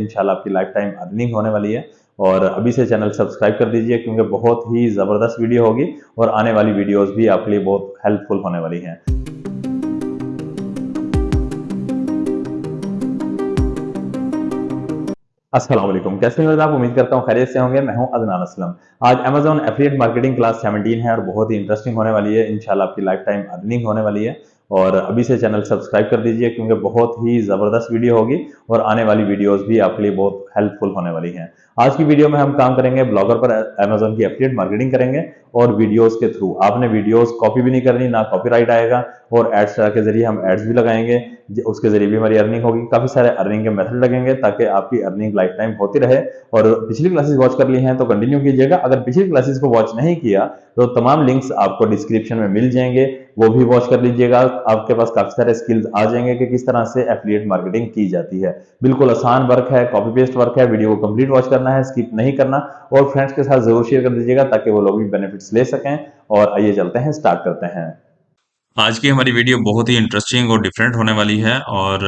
इंशाल्लाह आपकी life time earning होने वाली है। और अभी से चैनल सब्सक्राइब कर दीजिए क्योंकि बहुत ही ज़बरदस्त वीडियो होगी और आने वाली वीडियोस भी आपके लिए बहुत हेल्पफुल होने वाली हैं। अस्सलाम वालेकुम, कैसे हैं आप? उम्मीद करता हूँ खैरियत से होंगे। मैं हूं अदनान असलम। आज अमेजॉन एफिलिएट मार्केटिंग क्लास 17 है और बहुत ही इंटरेस्टिंग होने वाली है। इंशाल्लाह आपकी लाइफ टाइम अर्निंग होने वाली है। और अभी से चैनल सब्सक्राइब कर दीजिए क्योंकि बहुत ही ज़बरदस्त वीडियो होगी और आने वाली वीडियोस भी आपके लिए बहुत हेल्पफुल होने वाली हैं। आज की वीडियो में हम काम करेंगे ब्लॉगर पर अमेजॉन की एफिलिएट मार्केटिंग करेंगे और वीडियोस के थ्रू आपने वीडियोस कॉपी भी नहीं करनी, ना कॉपीराइट आएगा। और एड्स के जरिए हम एड्स भी लगाएंगे, उसके जरिए भी हमारी अर्निंग होगी। काफी सारे अर्निंग के मेथड लगेंगे ताकि आपकी अर्निंग लाइफ टाइम होती रहे। और पिछली क्लासेस वॉच कर ली हैं तो कंटिन्यू कीजिएगा। अगर पिछली क्लासेस को वॉच नहीं किया तो तमाम लिंक्स आपको डिस्क्रिप्शन में मिल जाएंगे, वो भी वॉच कर लीजिएगा। आपके पास काफी सारे स्किल्स आ जाएंगे कि किस तरह से एफिलिएट मार्केटिंग की जाती है। बिल्कुल आसान वर्क है, कॉपी पेस्ट वर्क है। वीडियो को कंप्लीट वॉच करना है, स्किप नहीं करना। और फ्रेंड्स के साथ जरूर शेयर कर दीजिएगा ताकि वो लोग भी बेनिफिट्स ले सकें। और आइए चलते हैं, स्टार्ट करते हैं। आज की हमारी वीडियो बहुत ही इंटरेस्टिंग और डिफरेंट होने वाली है और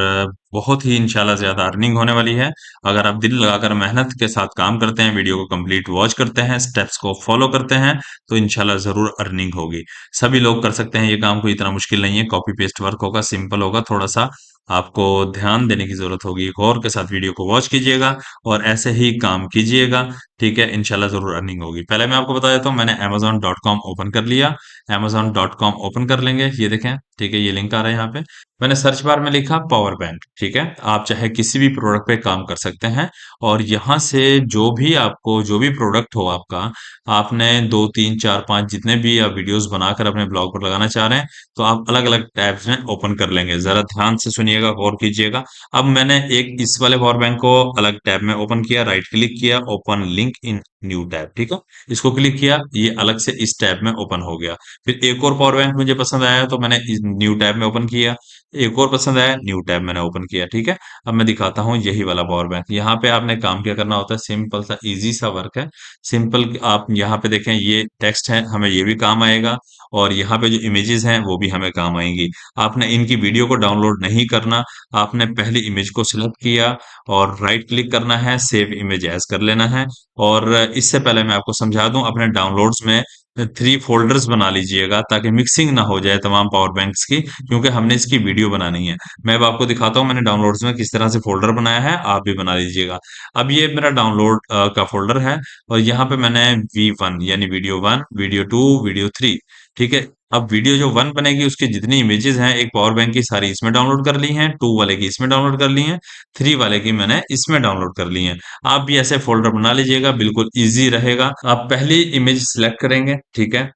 बहुत ही इंशाल्लाह ज़्यादा अर्निंग होने वाली है। अगर आप दिल लगाकर मेहनत के साथ काम करते हैं, वीडियो को कंप्लीट वॉच करते हैं, स्टेप्स को फॉलो करते हैं, तो इंशाल्लाह ज़रूर अर्निंग होगी। सभी लोग कर सकते हैं ये काम, कोई इतना मुश्किल नहीं है। कॉपी पेस्ट वर्क होगा, सिंपल होगा। थोड़ा सा आपको ध्यान देने की ज़रूरत होगी। गौर के साथ वीडियो को वॉच कीजिएगा और ऐसे ही काम कीजिएगा। ठीक है, इंशाल्लाह ज़रूर अर्निंग होगी। पहले मैं आपको बता देता हूँ, मैंने amazon.com ओपन कर लिया। amazon.com ओपन कर लेंगे, ये देखें। ठीक है, ये लिंक आ रहा है यहाँ पे। मैंने सर्च बार में लिखा पावर बैंक। ठीक है, आप चाहे किसी भी प्रोडक्ट पे काम कर सकते हैं और यहाँ से जो भी आपको जो भी प्रोडक्ट हो आपका, आपने 2 3 4 5 जितने भी आप वीडियोस बनाकर अपने ब्लॉग पर लगाना चाह रहे हैं, तो आप अलग अलग टैब्स में ओपन कर लेंगे। जरा ध्यान से सुनिएगा, गौर कीजिएगा। अब मैंने एक इस वाले पावर बैंक को अलग टैब में ओपन किया, राइट क्लिक किया, open link in new tab. ठीक है, इसको क्लिक किया, ये अलग से इस टैब में ओपन हो गया। फिर एक और पावर बैंक मुझे पसंद आया तो मैंने न्यू टैब में ओपन किया। एक और पसंद आया, न्यू टैब मैंने ओपन किया। ठीक है, अब मैं दिखाता हूँ यही वाला पावर बैंक। यहाँ पे आपने काम क्या करना होता है, सिंपल सा इजी सा वर्क है। सिंपल, आप यहाँ पे देखें, ये टेक्स्ट है, हमें ये भी काम आएगा। और यहाँ पे जो इमेजेस हैं वो भी हमें काम आएंगी। आपने इनकी वीडियो को डाउनलोड नहीं करना। आपने पहली इमेज को सिलेक्ट किया और राइट क्लिक करना है, सेव इमेज एज कर लेना है। और इससे पहले मैं आपको समझा दूं, अपने डाउनलोड्स में 3 फोल्डर्स बना लीजिएगा ताकि मिक्सिंग ना हो जाए तमाम पावर बैंक्स की, क्योंकि हमने इसकी वीडियो बनानी है। मैं अब आपको दिखाता हूँ मैंने डाउनलोड्स में किस तरह से फोल्डर बनाया है, आप भी बना लीजिएगा। अब ये मेरा डाउनलोड का फोल्डर है और यहाँ पे मैंने V1 यानी वीडियो 1, वीडियो 2, वीडियो 3। ठीक है, अब वीडियो जो 1 बनेगी उसकी जितनी इमेजेस हैं एक पावर बैंक की, सारी इसमें डाउनलोड कर ली हैं। 2 वाले की इसमें डाउनलोड कर ली हैं। 3 वाले की मैंने इसमें डाउनलोड कर ली हैं। आप भी ऐसे फोल्डर बना लीजिएगा, बिल्कुल इजी रहेगा। आप पहली इमेज सिलेक्ट करेंगे। ठीक है,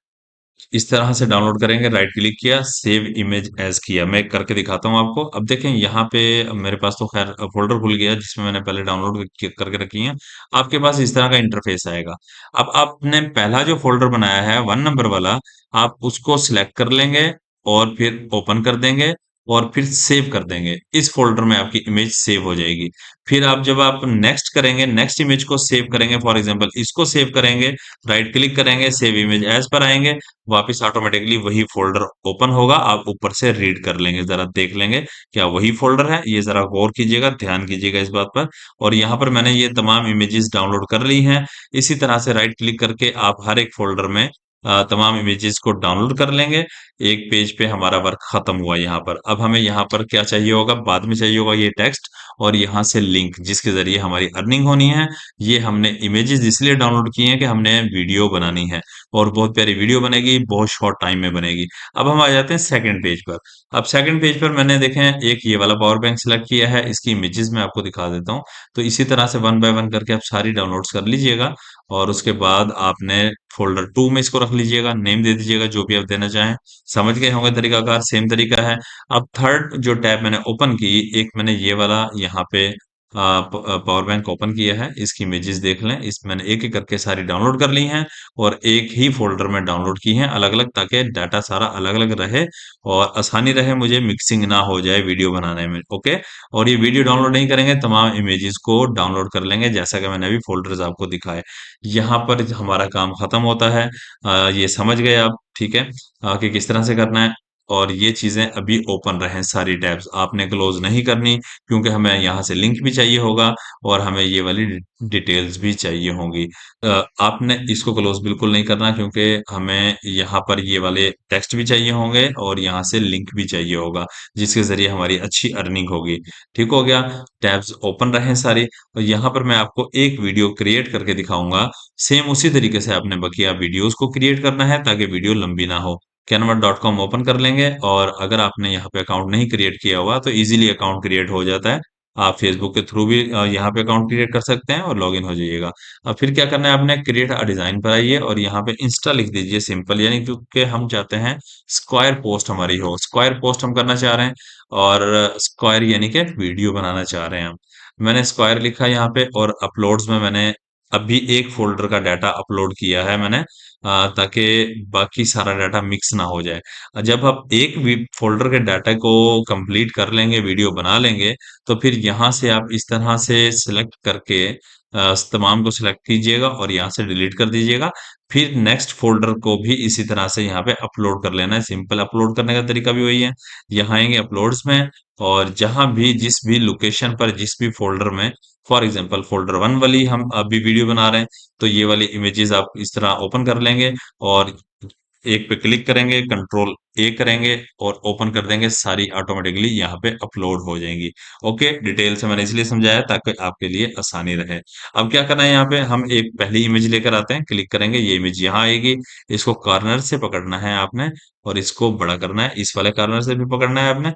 इस तरह से डाउनलोड करेंगे, राइट क्लिक किया, सेव इमेज एज किया। मैं करके दिखाता हूँ आपको। अब देखें यहाँ पे मेरे पास तो खैर फोल्डर खुल गया जिसमें मैंने पहले डाउनलोड करके रखी है। आपके पास इस तरह का इंटरफेस आएगा। अब आपने पहला जो फोल्डर बनाया है 1 नंबर वाला, आप उसको सिलेक्ट कर लेंगे और फिर ओपन कर देंगे और फिर सेव कर देंगे। इस फोल्डर में आपकी इमेज सेव हो जाएगी। फिर आप जब आप नेक्स्ट करेंगे, नेक्स्ट इमेज को सेव करेंगे, फॉर एग्जांपल इसको सेव करेंगे, राइट क्लिक करेंगे, सेव इमेज एज पर आएंगे, वापस ऑटोमेटिकली वही फोल्डर ओपन होगा। आप ऊपर से रीड कर लेंगे, जरा देख लेंगे क्या वही फोल्डर है। ये जरा गौर कीजिएगा, ध्यान कीजिएगा इस बात पर। और यहाँ पर मैंने ये तमाम इमेजेस डाउनलोड कर ली हैं। इसी तरह से राइट क्लिक करके आप हर एक फोल्डर में तमाम इमेजेस को डाउनलोड कर लेंगे। एक पेज पे हमारा वर्क खत्म हुआ यहाँ पर। अब हमें यहाँ पर क्या चाहिए होगा, बाद में चाहिए होगा ये टेक्स्ट और यहाँ से लिंक जिसके जरिए हमारी अर्निंग होनी है। ये हमने इमेजेस इसलिए डाउनलोड की हैं कि हमने वीडियो बनानी है और बहुत प्यारी वीडियो बनेगी, बहुत शॉर्ट टाइम में बनेगी। अब हम आ जाते हैं सेकंड पेज पर। अब सेकंड पेज पर मैंने देखें एक ये वाला पावर बैंक सिलेक्ट किया है, इसकी इमेजेस मैं आपको दिखा देता हूँ। तो इसी तरह से 1 बाय 1 करके आप सारी डाउनलोड्स कर लीजिएगा और उसके बाद आपने फोल्डर 2 में इसको रख लीजिएगा, नेम दे दीजिएगा जो भी आप देना चाहें। समझ गए होंगे तरीकाकार, सेम तरीका है। अब थर्ड जो टैब मैंने ओपन की, एक मैंने ये वाला यहाँ पे पावर बैंक ओपन किया है, इसकी इमेजेस देख लें। इस मैंने एक एक करके सारी डाउनलोड कर ली हैं और एक ही फोल्डर में डाउनलोड की हैं अलग अलग, ताकि डाटा सारा अलग अलग रहे और आसानी रहे, मुझे मिक्सिंग ना हो जाए वीडियो बनाने में। ओके, और ये वीडियो डाउनलोड नहीं करेंगे, तमाम इमेजेस को डाउनलोड कर लेंगे जैसा कि मैंने अभी फोल्डर्स आपको दिखाए। यहाँ पर हमारा काम खत्म होता है। ये समझ गए आप? ठीक है, कि किस तरह से करना है। और ये चीजें अभी ओपन रहें, सारी टैब्स आपने क्लोज नहीं करनी, क्योंकि हमें यहाँ से लिंक भी चाहिए होगा और हमें ये वाली डिटेल्स भी चाहिए होंगी। आपने इसको क्लोज बिल्कुल नहीं करना, क्योंकि हमें यहाँ पर ये वाले टेक्स्ट भी चाहिए होंगे और यहाँ से लिंक भी चाहिए होगा, जिसके जरिए हमारी अच्छी अर्निंग होगी। ठीक हो गया। टैब्स ओपन रहें सारी। और यहाँ पर मैं आपको एक वीडियो क्रिएट करके दिखाऊंगा। सेम उसी तरीके से आपने बकिया वीडियोस को क्रिएट करना है, ताकि वीडियो लंबी ना हो। canva.com ओपन कर लेंगे, और अगर आपने यहाँ पे अकाउंट नहीं क्रिएट किया हुआ तो इजीली अकाउंट क्रिएट हो जाता है। आप फेसबुक के थ्रू भी यहाँ पे अकाउंट क्रिएट कर सकते हैं और लॉगिन हो जाइएगा। अब फिर क्या करना है, आपने क्रिएट अ डिजाइन पर आइए और यहाँ पे इंस्टा लिख दीजिए सिंपल, यानी क्योंकि हम चाहते हैं स्क्वायर पोस्ट हमारी हो, स्क्वायर पोस्ट हम करना चाह रहे हैं। और स्क्वायर यानी कि वीडियो बनाना चाह रहे हैं हम। मैंने स्क्वायर लिखा यहाँ पे, और अपलोड्स में मैंने अभी एक फोल्डर का डाटा अपलोड किया है मैंने, ताकि बाकी सारा डाटा मिक्स ना हो जाए। जब आप एक भी फोल्डर के डाटा को कंप्लीट कर लेंगे, वीडियो बना लेंगे, तो फिर यहाँ से आप इस तरह से सिलेक्ट करके तमाम को सिलेक्ट कीजिएगा और यहाँ से डिलीट कर दीजिएगा। फिर नेक्स्ट फोल्डर को भी इसी तरह से यहाँ पे अपलोड कर लेना है। सिंपल अपलोड करने का तरीका भी वही है। यहाँ आएंगे अपलोड्स में, और जहां भी जिस भी लोकेशन पर जिस भी फोल्डर में, फॉर एग्जांपल फोल्डर 1 वाली हम अभी वीडियो बना रहे हैं, तो ये वाली इमेजेस आप इस तरह ओपन कर लेंगे और एक पे क्लिक करेंगे, कंट्रोल ए करेंगे और ओपन कर देंगे, सारी ऑटोमेटिकली यहाँ पे अपलोड हो जाएंगी। ओके, डिटेल से मैंने इसलिए समझाया ताकि आपके लिए आसानी रहे। अब क्या करना है, यहाँ पे हम एक पहली इमेज लेकर आते हैं, क्लिक करेंगे, ये इमेज यहाँ आएगी। इसको कॉर्नर से पकड़ना है आपने और इसको बड़ा करना है, इस वाले कॉर्नर से भी पकड़ना है आपने।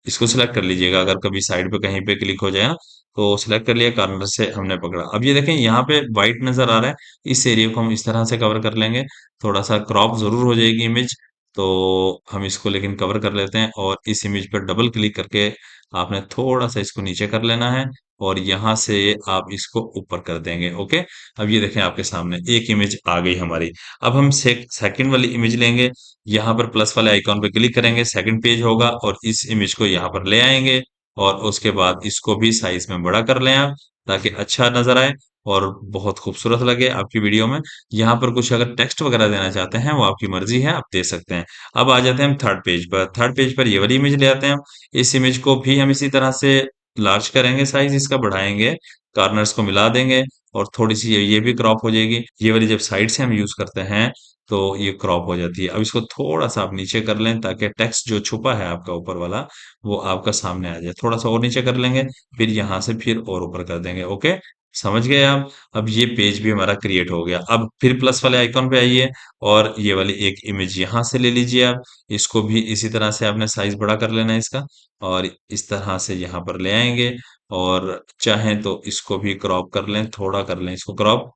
इसको सिलेक्ट कर लीजिएगा, अगर कभी साइड पे कहीं पे क्लिक हो जाए ना, तो सिलेक्ट कर लिया, कॉर्नर से हमने पकड़ा। अब ये देखें यहाँ पे व्हाइट नजर आ रहा है, इस एरिया को हम इस तरह से कवर कर लेंगे। थोड़ा सा क्रॉप जरूर हो जाएगी इमेज, तो हम इसको लेकिन कवर कर लेते हैं, और इस इमेज पर डबल क्लिक करके आपने थोड़ा सा इसको नीचे कर लेना है, और यहाँ से आप इसको ऊपर कर देंगे। ओके, अब ये देखें आपके सामने एक इमेज आ गई हमारी। अब हम सेकंड वाली इमेज लेंगे, यहाँ पर प्लस वाले आइकॉन पे क्लिक करेंगे, सेकंड पेज होगा, और इस इमेज को यहाँ पर ले आएंगे, और उसके बाद इसको भी साइज में बड़ा कर लें आप, ताकि अच्छा नजर आए और बहुत खूबसूरत लगे आपकी वीडियो में। यहाँ पर कुछ अगर टेक्स्ट वगैरह देना चाहते हैं, वो आपकी मर्जी है, आप दे सकते हैं। अब आ जाते हैं हम थर्ड पेज पर। थर्ड पेज पर ये वाली इमेज ले आते हैं हम। इस इमेज को भी हम इसी तरह से लार्ज करेंगे, साइज इसका बढ़ाएंगे, कॉर्नर्स को मिला देंगे, और थोड़ी सी ये भी क्रॉप हो जाएगी। ये वाली जब साइड से हम यूज करते हैं तो ये क्रॉप हो जाती है। अब इसको थोड़ा सा आप नीचे कर लें, ताकि टेक्स्ट जो छुपा है आपका ऊपर वाला, वो आपका सामने आ जाए। थोड़ा सा और नीचे कर लेंगे, फिर यहाँ से फिर और ऊपर कर देंगे। ओके, समझ गए आप। अब ये पेज भी हमारा क्रिएट हो गया। अब फिर प्लस वाले आइकॉन पे आइए, और ये वाली एक इमेज यहाँ से ले लीजिए आप। इसको भी इसी तरह से आपने साइज बड़ा कर लेना है इसका, और इस तरह से यहाँ पर ले आएंगे, और चाहें तो इसको भी क्रॉप कर लें, थोड़ा कर लें इसको क्रॉप,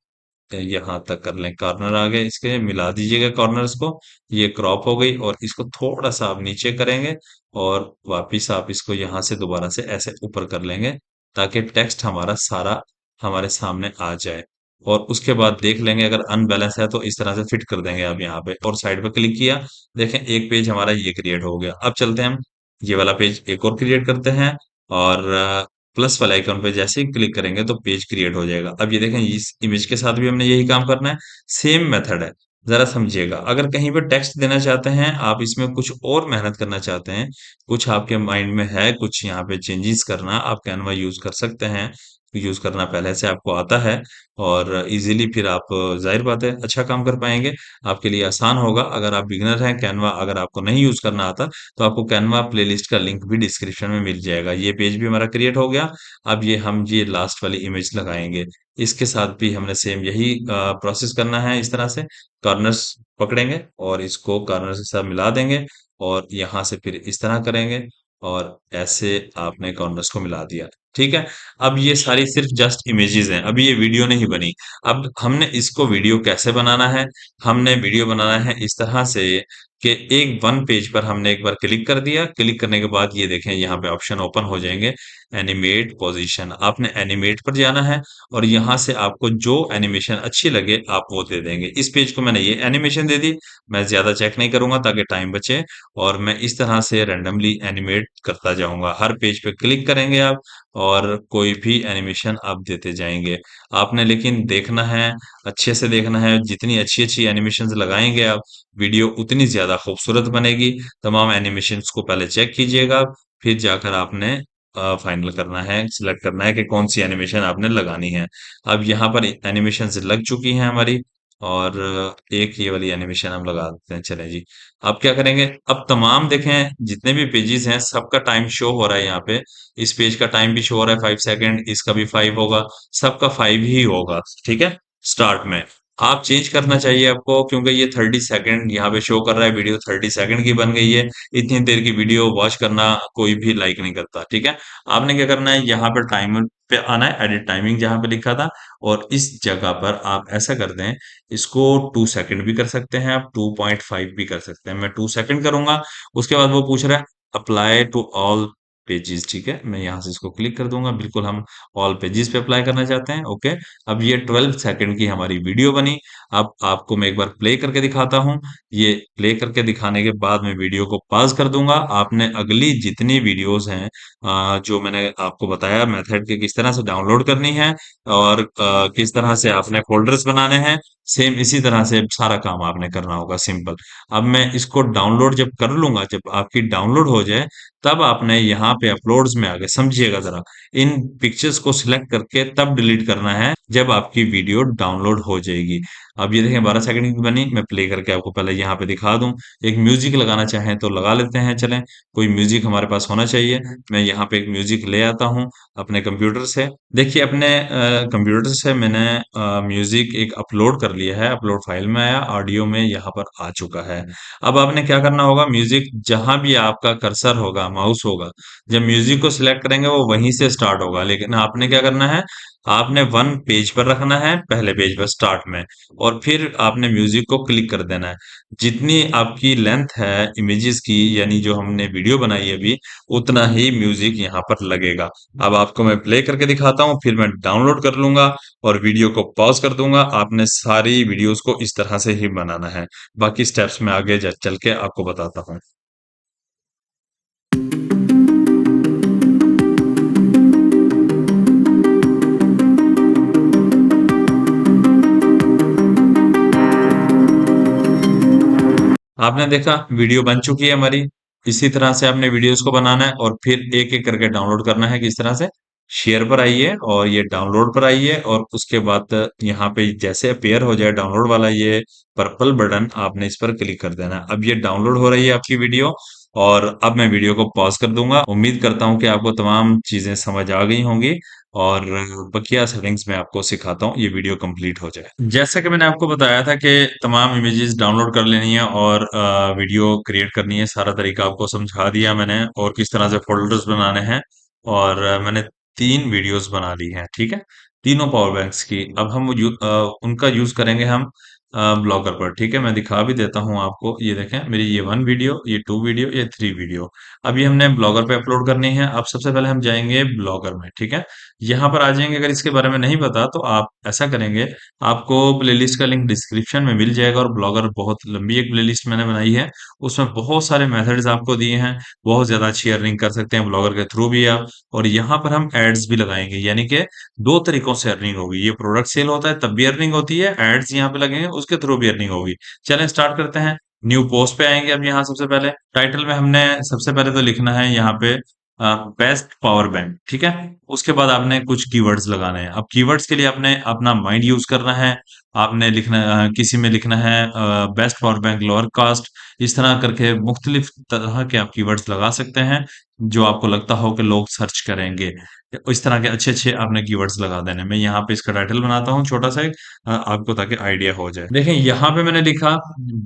यहाँ तक कर लें। कॉर्नर आ गए, इसके मिला दीजिएगा कॉर्नर्स को। ये क्रॉप हो गई, और इसको थोड़ा सा आप नीचे करेंगे, और वापिस आप इसको यहाँ से दोबारा से ऐसे ऊपर कर लेंगे, ताकि टेक्स्ट हमारा सारा हमारे सामने आ जाए। और उसके बाद देख लेंगे, अगर अनबैलेंस है तो इस तरह से फिट कर देंगे आप यहाँ पे, और साइड पे क्लिक किया, देखें एक पेज हमारा ये क्रिएट हो गया। अब चलते हैं हम ये वाला पेज एक और क्रिएट करते हैं, और प्लस वाले आइकॉन पे जैसे ही क्लिक करेंगे तो पेज क्रिएट हो जाएगा। अब ये देखें, इस इमेज के साथ भी हमने यही काम करना है, सेम मेथड है। जरा समझिएगा, अगर कहीं पे टेक्स्ट देना चाहते हैं आप, इसमें कुछ और मेहनत करना चाहते हैं, कुछ आपके माइंड में है, कुछ यहाँ पे चेंजेस करना, आप कैनवा यूज कर सकते हैं। यूज करना पहले से आपको आता है, और इजीली फिर आप जाहिर बात है अच्छा काम कर पाएंगे, आपके लिए आसान होगा। अगर आप बिगिनर हैं, कैनवा अगर आपको नहीं यूज करना आता, तो आपको कैनवा प्लेलिस्ट का लिंक भी डिस्क्रिप्शन में मिल जाएगा। ये पेज भी हमारा क्रिएट हो गया। अब ये लास्ट वाली इमेज लगाएंगे, इसके साथ भी हमने सेम यही प्रोसेस करना है। इस तरह से कॉर्नर्स पकड़ेंगे और इसको कॉर्नर के साथ मिला देंगे, और यहाँ से फिर इस तरह करेंगे, और ऐसे आपने कॉर्नर्स को मिला दिया। ठीक है। अब ये सारी सिर्फ जस्ट इमेजेस हैं, अभी ये वीडियो नहीं बनी। अब हमने इसको वीडियो कैसे बनाना है, हमने वीडियो बनाना है इस तरह से कि एक वन पेज पर हमने एक बार क्लिक कर दिया, क्लिक करने के बाद ये देखें यहाँ पे ऑप्शन ओपन हो जाएंगे, एनिमेट पोजीशन, आपने एनिमेट पर जाना है, और यहाँ से आपको जो एनिमेशन अच्छी लगे आप वो दे देंगे। इस पेज को मैंने ये एनिमेशन दे दी, मैं ज्यादा चेक नहीं करूंगा ताकि टाइम बचे, और मैं इस तरह से रैंडमली एनिमेट करता जाऊंगा। हर पेज पे क्लिक करेंगे आप, और कोई भी एनिमेशन आप देते जाएंगे। आपने लेकिन देखना है, अच्छे से देखना है। जितनी अच्छी अच्छी एनिमेशंस लगाएंगे आप, वीडियो उतनी ज्यादा खूबसूरत बनेगी। तमाम एनिमेशंस को पहले चेक कीजिएगा, फिर जाकर आपने फाइनल करना है, सिलेक्ट करना है कि कौन सी एनिमेशन आपने लगानी है। अब यहाँ पर एनिमेशंस लग चुकी हैं हमारी, और एक ये वाली एनिमेशन हम लगा देते हैं। चलें जी, अब क्या करेंगे, अब तमाम देखें जितने भी पेजेस हैं सबका टाइम शो हो रहा है यहाँ पे। इस पेज का टाइम भी शो हो रहा है 5 सेकंड, इसका भी 5 होगा, सबका 5 ही होगा। ठीक है, स्टार्ट में आप चेंज करना चाहिए आपको, क्योंकि ये 30 सेकंड यहाँ पे शो कर रहा है, वीडियो 30 सेकंड की बन गई है। इतनी देर की वीडियो वॉच करना कोई भी लाइक नहीं करता। ठीक है, आपने क्या करना है, यहाँ पर टाइमर पे आना है, एडिट टाइमिंग जहां पे लिखा था, और इस जगह पर आप ऐसा कर दें, इसको 2 सेकंड भी कर सकते हैं आप, 2.5 भी कर सकते हैं। मैं 2 सेकंड करूंगा। उसके बाद वो पूछ रहा है अप्लाई टू ऑल पेजेस। ठीक है, मैं यहाँ से इसको क्लिक कर दूंगा, बिल्कुल हम ऑल पेजेस पे अप्लाई करना चाहते हैं। ओके, अब ये 12 सेकंड की हमारी वीडियो बनी। अब आपको मैं एक बार प्ले करके दिखाता हूँ। ये प्ले करके दिखाने के बाद मैं वीडियो को पॉज कर दूंगा। आपने अगली जितनी वीडियोस हैं, जो मैंने आपको बताया मेथड के किस तरह से डाउनलोड करनी है, और किस तरह से आपने फोल्डर्स बनाने हैं, सेम इसी तरह से सारा काम आपने करना होगा, सिंपल। अब मैं इसको डाउनलोड जब कर लूंगा, जब आपकी डाउनलोड हो जाए, तब आपने यहाँ पे अपलोड्स में आगे समझिएगा जरा, इन पिक्चर्स को सिलेक्ट करके तब डिलीट करना है जब आपकी वीडियो डाउनलोड हो जाएगी। अब ये देखें 12 सेकंड की बनी, मैं प्ले करके आपको पहले यहाँ पे दिखा दूं। एक म्यूजिक लगाना चाहें तो लगा लेते हैं, चलें, कोई म्यूजिक हमारे पास होना चाहिए। मैं यहाँ पे एक म्यूजिक ले आता हूँ अपने कंप्यूटर से। देखिए, अपने कंप्यूटर से मैंने म्यूजिक एक अपलोड कर लिया है, अपलोड फाइल में आया, ऑडियो में यहाँ पर आ चुका है। अब आपने क्या करना होगा, म्यूजिक जहां भी आपका कर्सर होगा, माउस होगा, जब म्यूजिक को सिलेक्ट करेंगे वो वहीं से स्टार्ट होगा। लेकिन आपने क्या करना है, आपने वन पेज पर रखना है, पहले पेज पर स्टार्ट में, और फिर आपने म्यूजिक को क्लिक कर देना है। जितनी आपकी लेंथ है इमेजेस की, यानी जो हमने वीडियो बनाई है अभी, उतना ही म्यूजिक यहाँ पर लगेगा। अब आपको मैं प्ले करके दिखाता हूँ, फिर मैं डाउनलोड कर लूंगा और वीडियो को पॉज कर दूंगा। आपने सारी वीडियोस को इस तरह से ही बनाना है। बाकी स्टेप्स में आगे चल के आपको बताता हूँ। आपने देखा वीडियो बन चुकी है हमारी। इसी तरह से आपने वीडियोस को बनाना है और फिर एक एक करके डाउनलोड करना है। किस तरह से, शेयर पर आइए और ये डाउनलोड पर आइए, और उसके बाद यहाँ पे जैसे अपेयर हो जाए डाउनलोड वाला ये पर्पल बटन, आपने इस पर क्लिक कर देना है। अब ये डाउनलोड हो रही है आपकी वीडियो, और अब मैं वीडियो को पॉज कर दूंगा। उम्मीद करता हूँ कि आपको तमाम चीजें समझ आ गई होंगी, और बकिया सेटिंग्स में आपको सिखाता हूँ, ये वीडियो कंप्लीट हो जाए। जैसा कि मैंने आपको बताया था कि तमाम इमेजेस डाउनलोड कर लेनी है और वीडियो क्रिएट करनी है, सारा तरीका आपको समझा दिया मैंने, और किस तरह से फोल्डर्स बनाने हैं। और मैंने 3 वीडियोस बना ली हैं। ठीक है, तीनों पावर बैंक्स की। अब हम उनका यूज करेंगे हम ब्लॉगर पर। ठीक है, मैं दिखा भी देता हूँ आपको। ये देखें, मेरी ये 1 वीडियो, ये 2 वीडियो, ये 3 वीडियो। अब ये हमने ब्लॉगर पे अपलोड करनी है। अब सबसे पहले हम जाएंगे ब्लॉगर में। ठीक है, यहाँ पर आ जाएंगे। अगर इसके बारे में नहीं पता तो आप ऐसा करेंगे, आपको प्लेलिस्ट का लिंक डिस्क्रिप्शन में मिल जाएगा, और ब्लॉगर बहुत लंबी एक प्लेलिस्ट मैंने बनाई है, उसमें बहुत सारे मेथड्स आपको दिए हैं। बहुत ज्यादा अच्छी अर्निंग कर सकते हैं ब्लॉगर के थ्रू भी आप। और यहाँ पर हम एड्स भी लगाएंगे, यानी कि 2 तरीकों से अर्निंग होगी। ये प्रोडक्ट सेल होता है तब भी अर्निंग होती है, एड्स यहाँ पे लगेंगे उसके थ्रू भी अर्निंग होगी। चलें स्टार्ट करते हैं। न्यू पोस्ट पे आएंगे। अब यहाँ सबसे पहले टाइटल में हमने सबसे पहले तो लिखना है यहाँ पे बेस्ट पावर बैंक। ठीक है, उसके बाद आपने कुछ कीवर्ड्स लगाने हैं। अब कीवर्ड्स के लिए आपने अपना माइंड यूज करना है। आपने लिखना किसी में लिखना है best power bank lower caste. इस तरह करके मुख्तलिफ तरह के आप कीवर्ड्स लगा सकते हैं, जो आपको लगता हो कि लोग सर्च करेंगे। इस तरह के अच्छे अच्छे आपने कीवर्ड्स लगा देने। मैं यहाँ पे इसका टाइटल बनाता हूँ छोटा सा एक, आपको ताकि आइडिया हो जाए। देखें यहाँ पे मैंने लिखा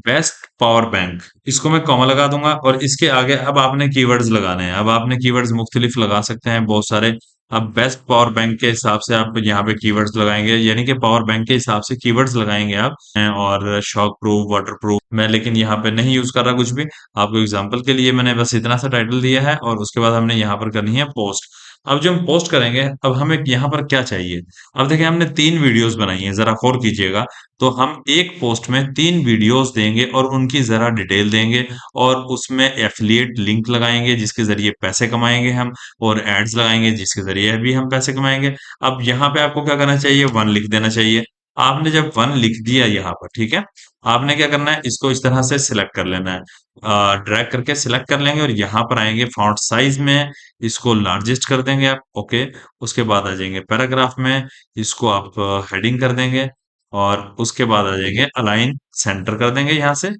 बेस्ट पावर बैंक, इसको मैं कॉमा लगा दूंगा, और इसके आगे अब आपने कीवर्ड्स लगाने हैं। अब आपने कीवर्ड्स मुख्तलिफ लगा सकते हैं, बहुत सारे। अब बेस्ट पावर बैंक के हिसाब से आप यहाँ पे कीवर्ड्स लगाएंगे, यानी कि पावर बैंक के हिसाब से कीवर्ड्स लगाएंगे आप। और शॉक प्रूफ, वाटर प्रूफ, मैं लेकिन यहाँ पे नहीं यूज कर रहा कुछ भी। आपको एग्जांपल के लिए मैंने बस इतना सा टाइटल दिया है, और उसके बाद हमने यहाँ पर करनी है पोस्ट। अब जो हम पोस्ट करेंगे, अब हमें यहाँ पर क्या चाहिए? अब देखिए हमने 3 वीडियोज़ बनाई हैं, ज़रा गौर कीजिएगा। तो हम एक पोस्ट में 3 वीडियोज़ देंगे और उनकी ज़रा डिटेल देंगे और उसमें एफ़िलिएट लिंक लगाएँगे जिसके ज़रिए पैसे कमाएँगे हम, और एड्स लगाएँगे जिसके ज़रिए भी हम पैसे कमाएँगे। अब यहाँ पे आपको क्या करना चाहिए? 1 लिख देना चाहिए। आपने जब 1 लिख दिया यहाँ पर, ठीक है? आपने क्या करना है? इसको इस तरह से सिलेक्ट कर लेना है। ड्रैग करके सिलेक्ट कर लेंगे और यहाँ पर आएँगे फ़ॉन्ट साइज़ में, इसको लार्जेस्ट कर देंगे आप, ओके। उसके बाद आ जाएंगे पैराग्राफ में, इसको आप हेडिंग कर देंगे और उसके बाद आ जाएंगे अलाइन सेंटर कर देंगे यहाँ से,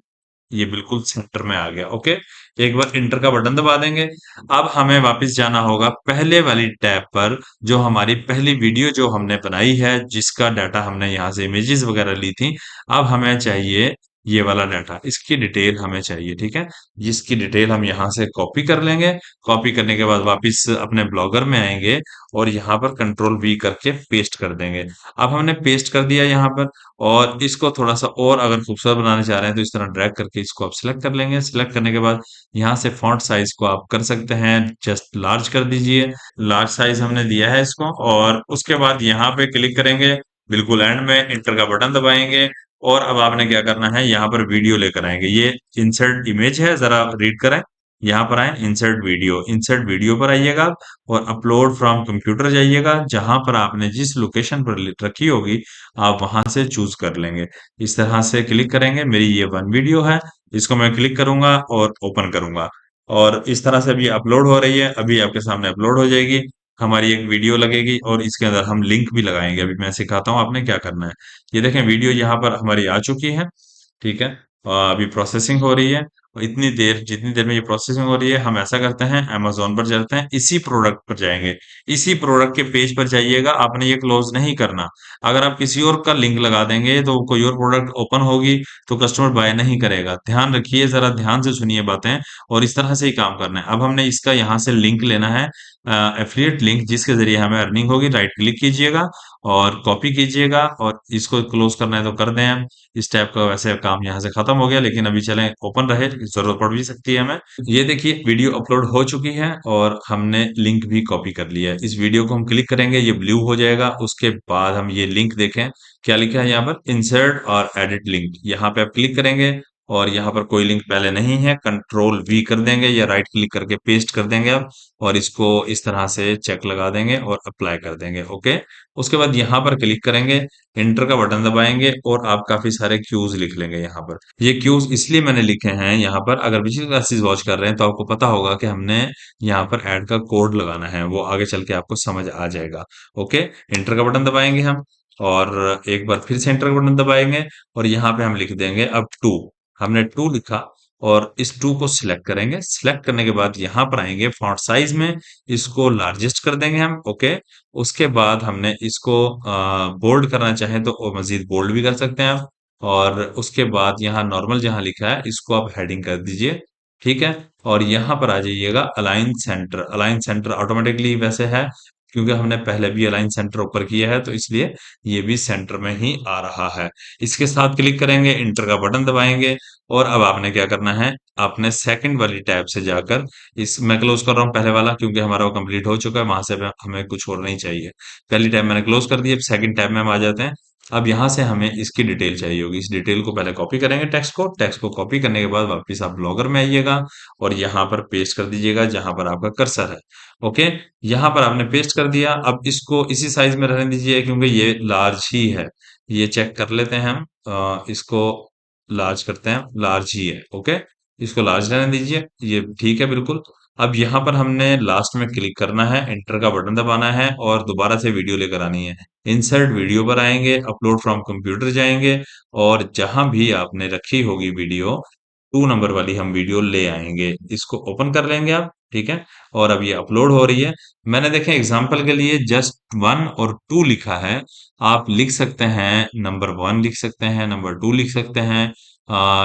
ये बिल्कुल सेंटर में आ गया, ओके। एक बार इंटर का बटन दबा देंगे। अब हमें वापस जाना होगा पहले वाली टैब पर, जो हमारी पहली वीडियो जो हमने बनाई है, जिसका डाटा हमने यहाँ से इमेजेस वगैरह ली थी। अब हमें चाहिए ये वाला डाटा, इसकी डिटेल हमें चाहिए, ठीक है। जिसकी डिटेल हम यहाँ से कॉपी कर लेंगे। कॉपी करने के बाद वापस अपने ब्लॉगर में आएंगे और यहाँ पर कंट्रोल वी करके पेस्ट कर देंगे। अब हमने पेस्ट कर दिया यहाँ पर, और इसको थोड़ा-सा और अगर खूबसूरत बनाना चाह रहे हैं तो इस तरह ड्रैग करके इसको आप सिलेक्ट कर लेंगे। सिलेक्ट करने के बाद यहाँ से फ़ॉन्ट साइज़ को आप कर सकते हैं, जस्ट लार्ज कर दीजिए। लार्ज साइज़ हमने दिया है इसको, और उसके बाद यहाँ पे क्लिक करेंगे, बिल्कुल एंड में एंटर का बटन दबाएँगे और अब आपने क्या करना है, यहाँ पर वीडियो लेकर आएँगे। ये इंसर्ट इमेज है, ज़रा रीड करें। यहाँ पर आएँ, इंसर्ट वीडियो पर आइएगा आप और अपलोड फ्रॉम कंप्यूटर जाइएगा। जहाँ पर आपने जिस लोकेशन पर रखी होगी, आप वहां से चूज कर लेंगे। इस तरह से क्लिक करेंगे, मेरी ये 1 वीडियो है, इसको मैं क्लिक करूंगा और ओपन करूंगा, और इस तरह से अभी अपलोड हो रही है, अभी आपके सामने अपलोड हो जाएगी। हमारी एक वीडियो लगेगी और इसके अंदर हम लिंक भी लगाएंगे। अभी मैं सिखाता हूँ आपने क्या करना है। ये देखें, वीडियो यहाँ पर हमारी आ चुकी है, ठीक है। अभी प्रोसेसिंग हो रही है, और इतनी देर, जितनी देर में ये प्रोसेसिंग हो रही है, हम ऐसा करते हैं, अमेज़न पर चलते हैं, इसी प्रोडक्ट पर जाएँगे। इसी प्रोडक्ट के पेज पर जाइएगा, आपने ये क्लोज़ नहीं करना। अगर आप किसी और का लिंक लगा देंगे, तो कोई और प्रोडक्ट ओपन होगी, तो कस्टमर बाय नहीं करेगा। ध्यान रखिए, ज़रा ध्यान से सुनिए बातें, और इस तरह से ही काम करना है। अब हमने इसका यहाँ से लिंक लेना है, एफ़िलिएट लिंक, जिसके ज़रिए हमें अर्निंग होगी। राइट क्लिक कीजिएगा और कॉपी कीजिएगा और इसको क्लोज़ करना है तो कर दें हम। इस टाइप का वैसे काम यहाँ से खत्म हो गया, लेकिन अभी चलें ओपन रहे, जरूरत पड़ भी सकती है हमें। ये देखिए, वीडियो अपलोड हो चुकी है और हमने लिंक भी कॉपी कर लिया है। इस वीडियो को हम क्लिक करेंगे, ये ब्लू हो जाएगा। उसके बाद हम ये लिंक देखें, क्या लिखा है यहाँ पर, इंसर्ट और एडिट लिंक। यहाँ पे आप क्लिक करेंगे और यहाँ पर कोई लिंक पहले नहीं है, कंट्रोल वी कर देंगे या राइट क्लिक करके पेस्ट कर देंगे आप, और इसको इस तरह से चेक लगा देंगे और अप्लाई कर देंगे, ओके। उसके बाद यहाँ पर क्लिक करेंगे, एंटर का बटन दबाएंगे और आप काफी सारे क्यूज लिख लेंगे यहाँ पर। ये क्यूज इसलिए मैंने लिखे हैं यहाँ पर, अगर पिछली क्लासेस वॉच कर रहे हैं तो आपको पता होगा कि हमने यहाँ पर ऐड का कोड लगाना है, वो आगे चल के आपको समझ आ जाएगा, ओके। एंटर का बटन दबाएंगे हम, और एक बार फिर से एंटर का बटन दबाएंगे, और यहाँ पे हम लिख देंगे अब टू। हमने टू लिखा और इस टू को सिलेक्ट करेंगे। सिलेक्ट करने के बाद यहाँ पर आएंगे फॉन्ट साइज में, इसको लार्जेस्ट कर देंगे हम, ओके। उसके बाद हमने इसको बोल्ड करना चाहें तो और मजीद बोल्ड भी कर सकते हैं आप, और उसके बाद यहाँ नॉर्मल जहाँ लिखा है इसको आप हेडिंग कर दीजिए, ठीक है। और यहाँ पर आ जाइएगा align centre. Align centre automatically वैसे है, क्योंकि हमने पहले भी अलाइन सेंटर ऊपर किया है, तो इसलिए ये भी सेंटर में ही आ रहा है। इसके साथ क्लिक करेंगे, इंटर का बटन दबाएंगे, और अब आपने क्या करना है, आपने सेकंड वाली टैब से जाकर, इस मैं क्लोज कर रहा हूँ पहले वाला क्योंकि हमारा वो कंप्लीट हो चुका है, वहां से हमें कुछ और नहीं चाहिए। पहली टैब मैंने क्लोज कर दी, अब सेकंड टैब में हम आ जाते हैं। अब यहाँ से हमें इसकी डिटेल चाहिए होगी। इस डिटेल को पहले कॉपी करेंगे, टेक्स्ट को कॉपी करने के बाद वापस आप ब्लॉगर में आइएगा और यहाँ पर पेस्ट कर दीजिएगा जहां पर आपका कर्सर है, ओके। यहाँ पर आपने पेस्ट कर दिया। अब इसको इसी साइज में रहने दीजिए क्योंकि ये लार्ज ही है। ये चेक कर लेते हैं हम, इसको लार्ज करते हैं, लार्ज ही है, ओके। इसको लार्ज रहने दीजिए, ये ठीक है बिल्कुल। अब यहाँ पर हमने लास्ट में क्लिक करना है, एंटर का बटन दबाना है और दोबारा से वीडियो लेकर आनी है। इंसर्ट वीडियो पर आएंगे, अपलोड फ्रॉम कंप्यूटर जाएंगे, और जहां भी आपने रखी होगी वीडियो, 2 नंबर वाली हम वीडियो ले आएंगे। इसको ओपन कर लेंगे आप, ठीक है। और अब ये अपलोड हो रही है। मैंने देखें एग्जांपल के लिए जस्ट 1 और 2 लिखा है। आप लिख सकते हैं नंबर 1 लिख सकते हैं, नंबर 2 लिख सकते हैं,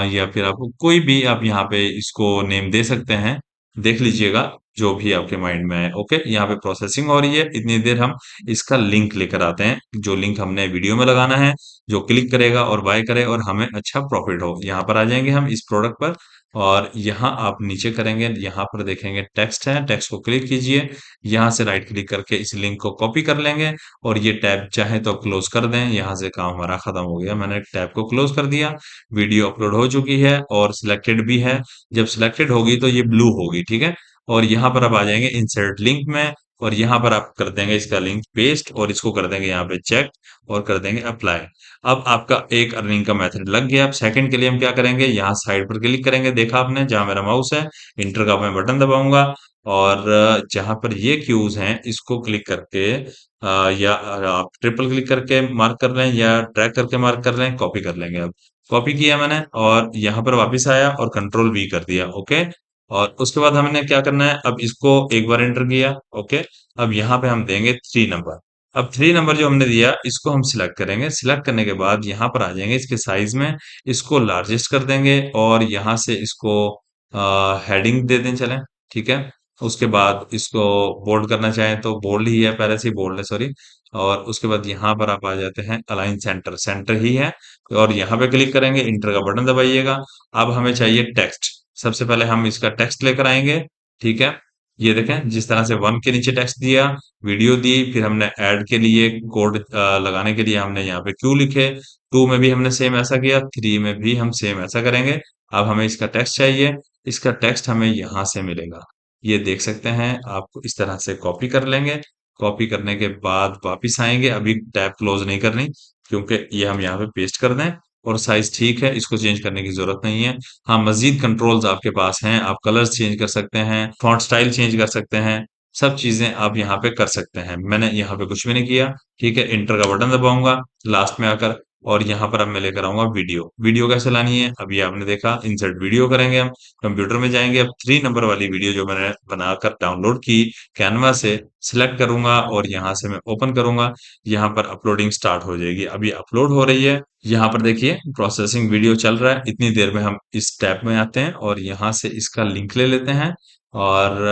या फिर आप कोई भी आप यहाँ पे इसको नेम दे सकते हैं। देख लीजिएगा जो भी आपके माइंड में है, ओके। यहाँ पे प्रोसेसिंग हो रही है, इतनी देर हम इसका लिंक लेकर आते हैं, जो लिंक हमने वीडियो में लगाना है, जो क्लिक करेगा और बाय करे और हमें अच्छा प्रॉफिट हो। यहाँ पर आ जाएंगे हम इस प्रोडक्ट पर, और यहाँ आप नीचे करेंगे, यहाँ पर देखेंगे टेक्स्ट है, टेक्स्ट को क्लिक कीजिए, यहाँ से राइट क्लिक करके इस लिंक को कॉपी कर लेंगे और ये टैब चाहे तो क्लोज कर दें। यहाँ से काम हमारा खत्म हो गया, मैंने टैब को क्लोज कर दिया। वीडियो अपलोड हो चुकी है और सिलेक्टेड भी है। जब सिलेक्टेड होगी तो ये ब्लू होगी, ठीक है। और यहाँ पर आप आ जाएंगे इंसर्ट लिंक में और यहाँ पर आप कर देंगे इसका लिंक पेस्ट और इसको कर देंगे यहाँ पे चेक और कर देंगे अप्लाई। अब आपका एक अर्निंग का मेथड लग गया। अब सेकंड के लिए हम क्या करेंगे, यहाँ साइड पर क्लिक करेंगे, देखा आपने जहां मेरा माउस है, इंटर का मैं बटन दबाऊंगा और जहां पर ये क्यूज हैं इसको क्लिक करके या आप ट्रिपल क्लिक करके मार्क कर लें या ड्रैग करके मार्क कर लें, कॉपी कर लेंगे। अब कॉपी किया मैंने और यहाँ पर वापस आया और कंट्रोल वी कर दिया, ओके। और उसके बाद हमने क्या करना है, अब इसको एक बार एंटर किया, ओके। अब यहाँ पे हम देंगे 3 नंबर। अब 3 नंबर जो हमने दिया इसको हम सिलेक्ट करेंगे। सिलेक्ट करने के बाद यहाँ पर आ जाएंगे इसके साइज में, इसको लार्जेस्ट कर देंगे और यहाँ से इसको हेडिंग दे दें, चलें, ठीक है। उसके बाद इसको बोल्ड करना चाहें तो बोल्ड ही है, पहले से ही बोल्ड है, सॉरी। और उसके बाद यहाँ पर आप आ जाते हैं अलाइन सेंटर, सेंटर ही है और यहाँ पे क्लिक करेंगे, इंटर का बटन दबाइएगा। अब हमें चाहिए टेक्स्ट। सबसे पहले हम इसका टेक्स्ट लेकर आएंगे, ठीक है। ये देखें जिस तरह से 1 के नीचे टेक्स्ट दिया, वीडियो दी, फिर हमने ऐड के लिए कोड लगाने के लिए हमने यहाँ पे क्यू लिखे। 2 में भी हमने सेम ऐसा किया, 3 में भी हम सेम ऐसा करेंगे। अब हमें इसका टेक्स्ट चाहिए, इसका टेक्स्ट हमें यहाँ से मिलेगा। ये देख सकते हैं, आप इस तरह से कॉपी कर लेंगे। कॉपी करने के बाद वापिस आएंगे, अभी टैब क्लोज नहीं करनी क्योंकि ये हम यहाँ पे पेस्ट कर दें। और साइज ठीक है, इसको चेंज करने की जरूरत नहीं है। हाँ, मजीद कंट्रोल्स आपके पास हैं, आप कलर्स चेंज कर सकते हैं, फॉन्ट स्टाइल चेंज कर सकते हैं, सब चीजें आप यहाँ पे कर सकते हैं। मैंने यहाँ पे कुछ भी नहीं किया, ठीक है। इंटर का बटन दबाऊंगा लास्ट में आकर और यहाँ पर अब मैं लेकर आऊंगा वीडियो। वीडियो कैसे लानी है, अभी आपने देखा, इंसर्ट वीडियो करेंगे हम। कंप्यूटर में जाएंगे, अब 3 नंबर वाली वीडियो जो मैंने बनाकर डाउनलोड की कैनवा से, सिलेक्ट करूंगा और यहाँ से मैं ओपन करूंगा। यहाँ पर अपलोडिंग स्टार्ट हो जाएगी, अभी अपलोड हो रही है। यहाँ पर देखिए प्रोसेसिंग वीडियो चल रहा है। इतनी देर में हम इस टैब में आते हैं और यहाँ से इसका लिंक ले लेते हैं और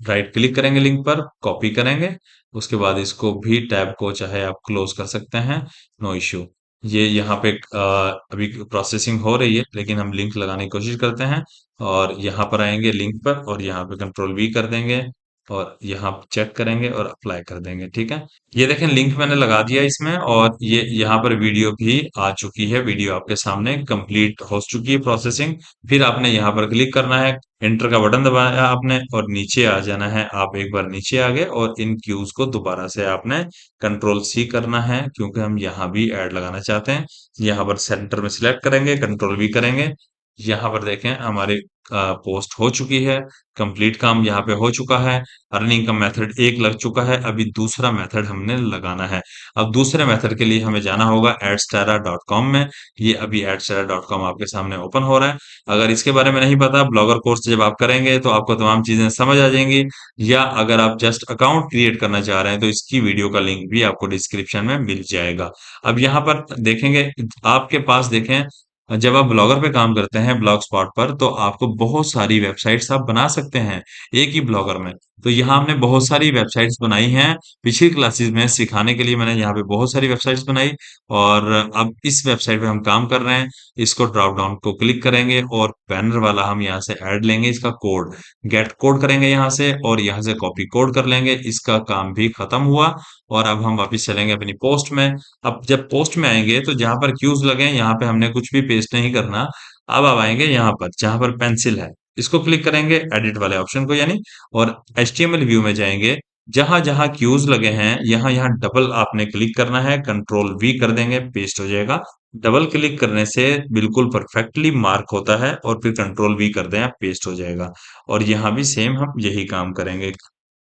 राइट क्लिक करेंगे लिंक पर, कॉपी करेंगे। उसके बाद इसको भी टैब को चाहे आप क्लोज कर सकते हैं, नो इश्यू। ये यहाँ पे अभी प्रोसेसिंग हो रही है लेकिन हम लिंक लगाने की कोशिश करते हैं और यहाँ पर आएंगे लिंक पर और यहाँ पे कंट्रोल वी कर देंगे और यहाँ चेक करेंगे और अप्लाई कर देंगे, ठीक है। ये देखें लिंक मैंने लगा दिया इसमें और ये यहाँ पर वीडियो भी आ चुकी है, वीडियो आपके सामने कंप्लीट हो चुकी है प्रोसेसिंग। फिर आपने यहाँ पर क्लिक करना है, एंटर का बटन दबाया आपने और नीचे आ जाना है। आप एक बार नीचे आ गए और इन क्यूज को दोबारा से आपने कंट्रोल सी करना है क्योंकि हम यहाँ भी ऐड लगाना चाहते हैं। यहाँ पर सेंटर में सिलेक्ट करेंगे, कंट्रोल वी करेंगे। यहाँ पर देखें हमारी पोस्ट हो चुकी है, कंप्लीट काम यहाँ पे हो चुका है। अर्निंग का मेथड एक लग चुका है, अभी दूसरा मेथड हमने लगाना है। अब दूसरे मेथड के लिए हमें जाना होगा adstara.com में। ये अभी adstara.com आपके सामने ओपन हो रहा है। अगर इसके बारे में नहीं पता, ब्लॉगर कोर्स जब आप करेंगे तो आपको तमाम चीजें समझ आ जाएंगी। या अगर आप जस्ट अकाउंट क्रिएट करना चाह रहे हैं तो इसकी वीडियो का लिंक भी आपको डिस्क्रिप्शन में मिल जाएगा। अब यहाँ पर देखेंगे, आपके पास देखें, जब आप ब्लॉगर पे काम करते हैं ब्लॉग स्पॉट पर तो आपको बहुत सारी वेबसाइट्स आप बना सकते हैं एक ही ब्लॉगर में। तो यहाँ हमने बहुत सारी वेबसाइट्स बनाई हैं, पिछली क्लासेस में सिखाने के लिए मैंने यहाँ पे बहुत सारी वेबसाइट्स बनाई और अब इस वेबसाइट पे हम काम कर रहे हैं। इसको ड्रॉप डाउन को क्लिक करेंगे और बैनर वाला हम यहाँ से ऐड लेंगे, इसका कोड गेट कोड करेंगे यहाँ से और यहाँ से कॉपी कोड कर लेंगे। इसका काम भी खत्म हुआ और अब हम वापस चलेंगे अपनी पोस्ट में। अब जब पोस्ट में आएंगे तो जहां पर क्यूज लगे हैं यहाँ पे हमने कुछ भी पेस्ट नहीं करना। अब आप आएंगे यहाँ पर जहां पर पेंसिल है, इसको क्लिक करेंगे एडिट वाले ऑप्शन को यानी, और HTML व्यू में जाएंगे। जहां जहां क्यूज लगे हैं यहाँ यहाँ डबल आपने क्लिक करना है, कंट्रोल वी कर देंगे, पेस्ट हो जाएगा। डबल क्लिक करने से बिल्कुल परफेक्टली मार्क होता है और फिर कंट्रोल वी कर दें, पेस्ट हो जाएगा। और यहाँ भी सेम हम यही काम करेंगे,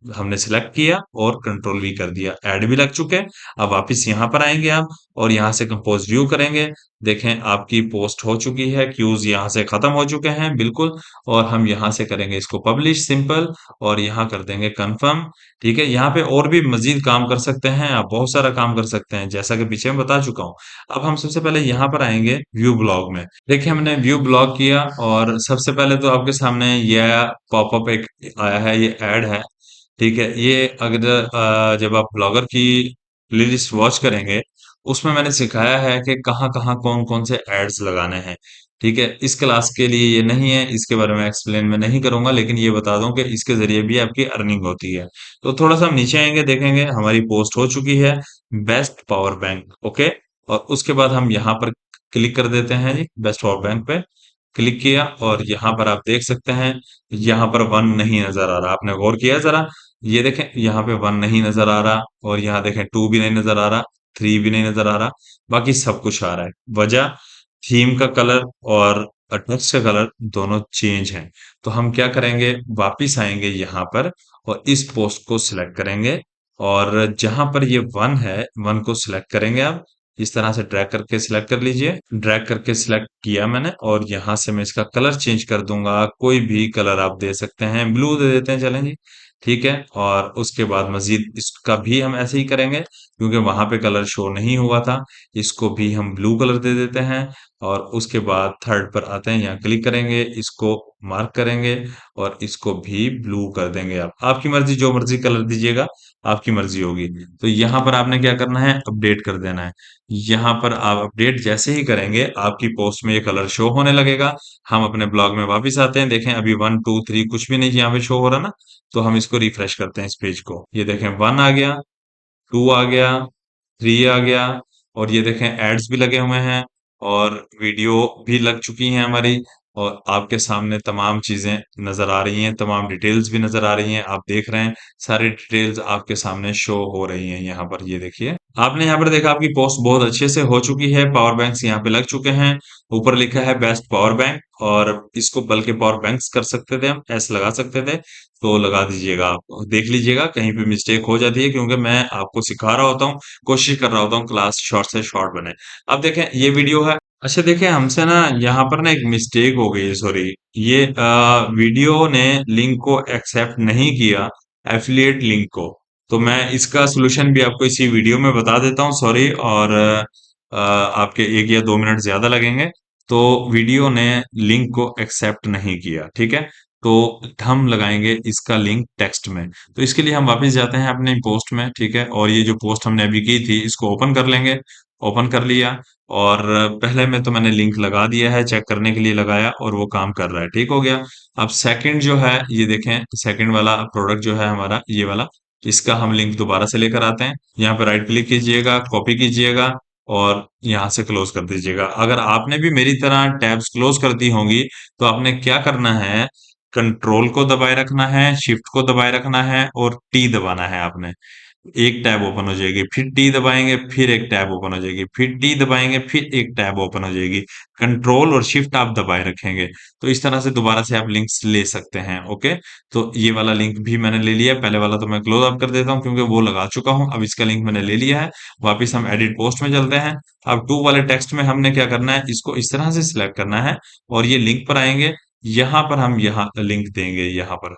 हमने सिलेक्ट किया और कंट्रोल वी कर दिया, ऐड भी लग चुके हैं। अब वापस यहाँ पर आएंगे आप और यहाँ से कंपोज व्यू करेंगे। देखें आपकी पोस्ट हो चुकी है, क्यूज यहाँ से खत्म हो चुके हैं बिल्कुल। और हम यहाँ से करेंगे इसको पब्लिश सिंपल और यहाँ कर देंगे कंफर्म, ठीक है। यहाँ पे और भी मजीद काम कर सकते हैं आप, बहुत सारा काम कर सकते हैं जैसा कि पीछे मैं बता चुका हूँ। अब हम सबसे पहले यहाँ पर आएंगे व्यू ब्लॉग में। देखिए हमने व्यू ब्लॉग किया और सबसे पहले तो आपके सामने यह पॉपअप एक आया है, ये ऐड है, ठीक है। ये अगर जब आप ब्लॉगर की प्लेलिस्ट वॉच करेंगे, उसमें मैंने सिखाया है कि कहाँ-कहाँ, कौन-कौन से एड्स लगाने हैं। ठीक है? इस क्लास के लिए ये नहीं है, इसके बारे में एक्सप्लेन मैं नहीं करूँगा, लेकिन ये बता दूँ कि इसके ज़रिए भी आपकी अर्निंग होती है। तो थोड़ा-सा हम नीचे आएँगे, देखेंगे हमारी पोस्ट हो चुकी है, बेस्ट पावर बैंक, ओके? और उसके बाद हम यहाँ पर क्लिक कर देते हैं जी, बेस्ट पावर बैंक पे। क्लिक किया और यहाँ पर आप देख सकते हैं, यहाँ पर 1 नहीं नज़र आ रहा। आपने गौर किया ज़रा? ये देखें, यहाँ पे 1 नहीं नज़र आ रहा और यहाँ देखें 2 भी नहीं नज़र आ रहा, 3 भी नहीं नज़र आ रहा, बाकी सब कुछ आ रहा है। वजह थीम का कलर और टेक्स्ट का कलर दोनों चेंज हैं। तो हम क्या करेंगे, वापिस आएँगे यहाँ पर और इस पोस्ट को सिलेक्ट करेंगे और जहाँ पर ये 1 है, 1 को सिलेक्ट करेंगे आप। इस तरह से ड्रैग करके सिलेक्ट कर लीजिए। ड्रैग करके सिलेक्ट किया मैंने और यहाँ से मैं इसका कलर चेंज कर दूंगा। कोई भी कलर आप दे सकते हैं, ब्लू दे देते हैं, चलें जी। ठीक है, और उसके बाद मजीद इसका भी हम ऐसे ही करेंगे क्योंकि वहां पे कलर शो नहीं हुआ था। इसको भी हम ब्लू कलर दे देते हैं और उसके बाद थर्ड पर आते हैं, यहाँ क्लिक करेंगे, इसको मार्क करेंगे और इसको भी ब्लू कर देंगे। आप आपकी मर्जी, जो मर्जी कलर दीजिएगा, आपकी मर्जी होगी। तो यहाँ पर आपने क्या करना है, अपडेट कर देना है। यहाँ पर आप अपडेट जैसे ही करेंगे, आपकी पोस्ट में ये कलर शो होने लगेगा। हम अपने ब्लॉग में वापस आते हैं, देखें अभी 1 2 3 कुछ भी नहीं यहाँ पे शो हो रहा ना। तो हम इसको रिफ्रेश करते हैं, इस पेज को। ये देखें 1 आ गया, 2 आ गया, 3 आ गया और ये देखें एड्स भी लगे हुए हैं और वीडियो भी लग चुकी हैं हमारी और आपके सामने तमाम चीजें नजर आ रही हैं, तमाम डिटेल्स भी नजर आ रही हैं। आप देख रहे हैं, सारी डिटेल्स आपके सामने शो हो रही हैं यहाँ पर। ये देखिए, आपने यहाँ पर देखा आपकी पोस्ट बहुत अच्छे से हो चुकी है। पावर बैंक्स यहाँ पे लग चुके हैं। ऊपर लिखा है बेस्ट पावर बैंक और इसको बल्कि पावर बैंक्स कर सकते थे, हम ऐसे लगा सकते थे। तो लगा दीजिएगा, आप देख लीजिएगा कहीं पे मिस्टेक हो जाती है क्योंकि मैं आपको सिखा रहा होता हूँ, कोशिश कर रहा होता हूँ क्लास शॉर्ट से शॉर्ट बने। अब देखें ये वीडियो है। अच्छा देखें, हमसे ना यहाँ पर ना एक मिस्टेक हो गई है, सॉरी। ये वीडियो ने लिंक को एक्सेप्ट नहीं किया, एफिलिएट लिंक को। तो मैं इसका सॉल्यूशन भी आपको इसी वीडियो में बता देता हूँ, सॉरी। और आपके 1 या 2 मिनट ज्यादा लगेंगे। तो वीडियो ने लिंक को एक्सेप्ट नहीं किया, ठीक है। तो हम लगाएंगे इसका लिंक टेक्स्ट में। तो इसके लिए हम वापस जाते हैं अपने पोस्ट में, ठीक है। और ये जो पोस्ट हमने अभी की थी, इसको ओपन कर लेंगे। ओपन कर लिया और पहले में तो मैंने लिंक लगा दिया है, चेक करने के लिए लगाया और वो काम कर रहा है, ठीक हो गया। अब सेकंड जो है, ये देखें, सेकंड वाला प्रोडक्ट जो है हमारा ये वाला, इसका हम लिंक दोबारा से लेकर आते हैं। यहाँ पर राइट क्लिक कीजिएगा, कॉपी कीजिएगा और यहाँ से क्लोज कर दीजिएगा। अगर आपने भी मेरी तरह टैब्स क्लोज कर दी होंगी तो आपने क्या करना है, कंट्रोल को दबाए रखना है, शिफ्ट को दबाए रखना है और टी दबाना है आपने। एक टैब ओपन हो जाएगी, फिर टी दबाएंगे, फिर एक टैब ओपन हो जाएगी, फिर टी दबाएंगे, फिर एक टैब ओपन हो जाएगी। कंट्रोल और शिफ्ट आप दबाए रखेंगे तो इस तरह से दोबारा से आप लिंक्स ले सकते हैं, ओके। तो ये वाला लिंक भी मैंने ले लिया, पहले वाला तो मैं क्लोज अप कर देता हूँ क्योंकि वो लगा चुका हूँ। अब इसका लिंक मैंने ले लिया है। वापिस हम एडिट पोस्ट में चलते हैं। अब टू वाले टेक्स्ट में हमने क्या करना है, इसको इस तरह से सिलेक्ट करना है और ये लिंक पर आएंगे। यहाँ पर हम यहाँ लिंक देंगे, यहाँ पर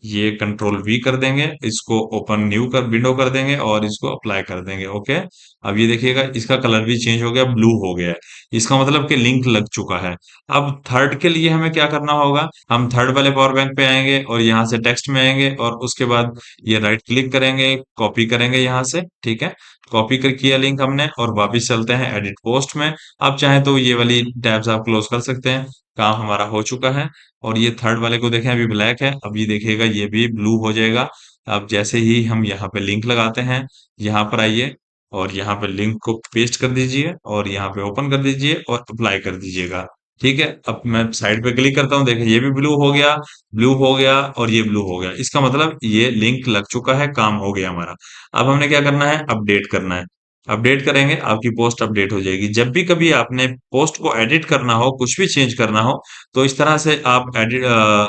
ये कंट्रोल वी कर देंगे, इसको ओपन न्यू कर विंडो कर देंगे और इसको अप्लाई कर देंगे, ओके। अब ये देखिएगा इसका कलर भी चेंज हो गया, ब्लू हो गया है। इसका मतलब कि लिंक लग चुका है। अब थर्ड के लिए हमें क्या करना होगा, हम थर्ड वाले पावर बैंक पे आएंगे और यहाँ से टेक्स्ट में आएंगे और उसके बाद ये राइट क्लिक करेंगे, कॉपी करेंगे यहाँ से, ठीक है। कॉपी कर किया लिंक हमने और वापिस चलते हैं एडिट पोस्ट में। अब चाहे तो ये वाली टैब्स आप क्लोज कर सकते हैं। काम हमारा हो चुका है और ये थर्ड वाले को देखें, अभी ब्लैक है, अब ये देखिएगा ये भी ब्लू हो जाएगा। अब जैसे ही हम यहाँ पे लिंक लगाते हैं, यहाँ पर आइए और यहाँ पे लिंक को पेस्ट कर दीजिए और यहाँ पे ओपन कर दीजिए और अप्लाई कर दीजिएगा, ठीक है। अब मैं साइड पे क्लिक करता हूँ, देखिए ये भी ब्लू हो गया, ब्लू हो गया और ये ब्लू हो गया। इसका मतलब ये लिंक लग चुका है, काम हो गया हमारा। अब हमने क्या करना है, अपडेट करना है। अपडेट करेंगे, आपकी पोस्ट अपडेट हो जाएगी। जब भी कभी आपने पोस्ट को एडिट करना हो, कुछ भी चेंज करना हो, तो इस तरह से आप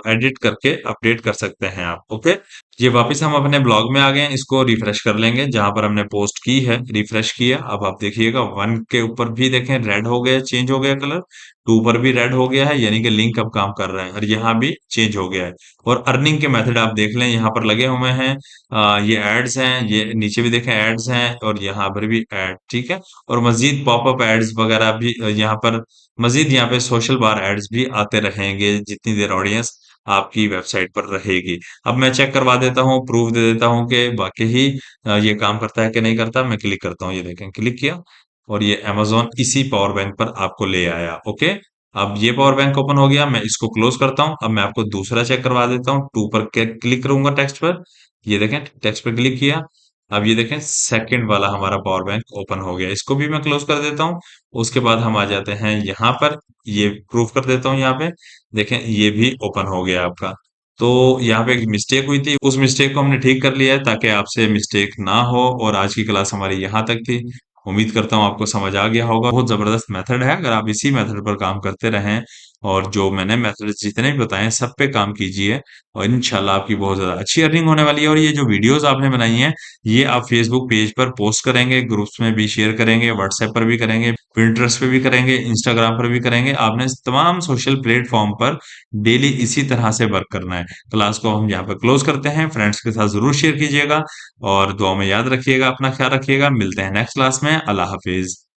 एडिट करके अपडेट कर सकते हैं आप, ओके। ये वापस हम अपने ब्लॉग में आ गए हैं, इसको रिफ्रेश कर लेंगे जहां पर हमने पोस्ट की है, रिफ्रेश किया। अब आप देखिएगा 1 के ऊपर भी देखें रेड हो गया, चेंज हो गया कलर। 2 पर भी रेड हो गया है, यानी कि लिंक अब काम कर रहा है और यहाँ भी चेंज हो गया है। और अर्निंग के मेथड आप देख लें, यहाँ पर लगे हुए हैं। ये एड्स हैं, ये नीचे भी देखें एड्स हैं और यहाँ पर भी एड, ठीक है। और मजीद पॉपअप एड्स वगैरह भी यहाँ पर, मजीद यहाँ पे सोशल बार एड्स भी आते रहेंगे जितनी देर ऑडियंस आपकी वेबसाइट पर रहेगी। अब मैं चेक करवा देता हूँ, प्रूफ दे देता हूँ कि वाकई ही ये काम करता है कि नहीं करता। मैं क्लिक करता हूँ, ये देखें क्लिक किया और ये अमेज़न इसी पावर बैंक पर आपको ले आया। ओके, अब ये पावर बैंक ओपन हो गया, मैं इसको क्लोज करता हूँ। अब मैं आपको दूसरा चेक करवा देता हूँ, टू पर क्लिक करूंगा टेक्स्ट पर, ये देखें टेक्स्ट पर क्लिक किया। अब ये देखें सेकंड वाला हमारा पावर बैंक ओपन हो गया, इसको भी मैं क्लोज कर देता हूँ। उसके बाद हम आ जाते हैं यहाँ पर, ये प्रूफ कर देता हूँ यहाँ पे, देखें ये भी ओपन हो गया आपका। तो यहाँ पे एक मिस्टेक हुई थी, उस मिस्टेक को हमने ठीक कर लिया है ताकि आपसे मिस्टेक ना हो। और आज की क्लास हमारी यहाँ तक थी। उम्मीद करता हूँ आपको समझ आ गया होगा। बहुत जबरदस्त मेथड है, अगर आप इसी मेथड पर काम करते रहें और जो मैंने मेथड जितने भी बताए हैं सब पे काम कीजिए, और इंशाल्लाह आपकी बहुत ज्यादा अच्छी अर्निंग होने वाली है। और ये जो वीडियोस आपने बनाई हैं, ये आप फेसबुक पेज पर पोस्ट करेंगे, ग्रुप्स में भी शेयर करेंगे, व्हाट्सएप पर भी करेंगे, पिंटरेस्ट पे भी करेंगे, इंस्टाग्राम पर भी करेंगे। आपने तमाम सोशल प्लेटफॉर्म पर डेली इसी तरह से वर्क करना है। क्लास को हम यहाँ पर क्लोज करते हैं, फ्रेंड्स के साथ जरूर शेयर कीजिएगा और दुआ में याद रखिएगा, अपना ख्याल रखिएगा। मिलते हैं नेक्स्ट क्लास में। अल्लाह हाफिज।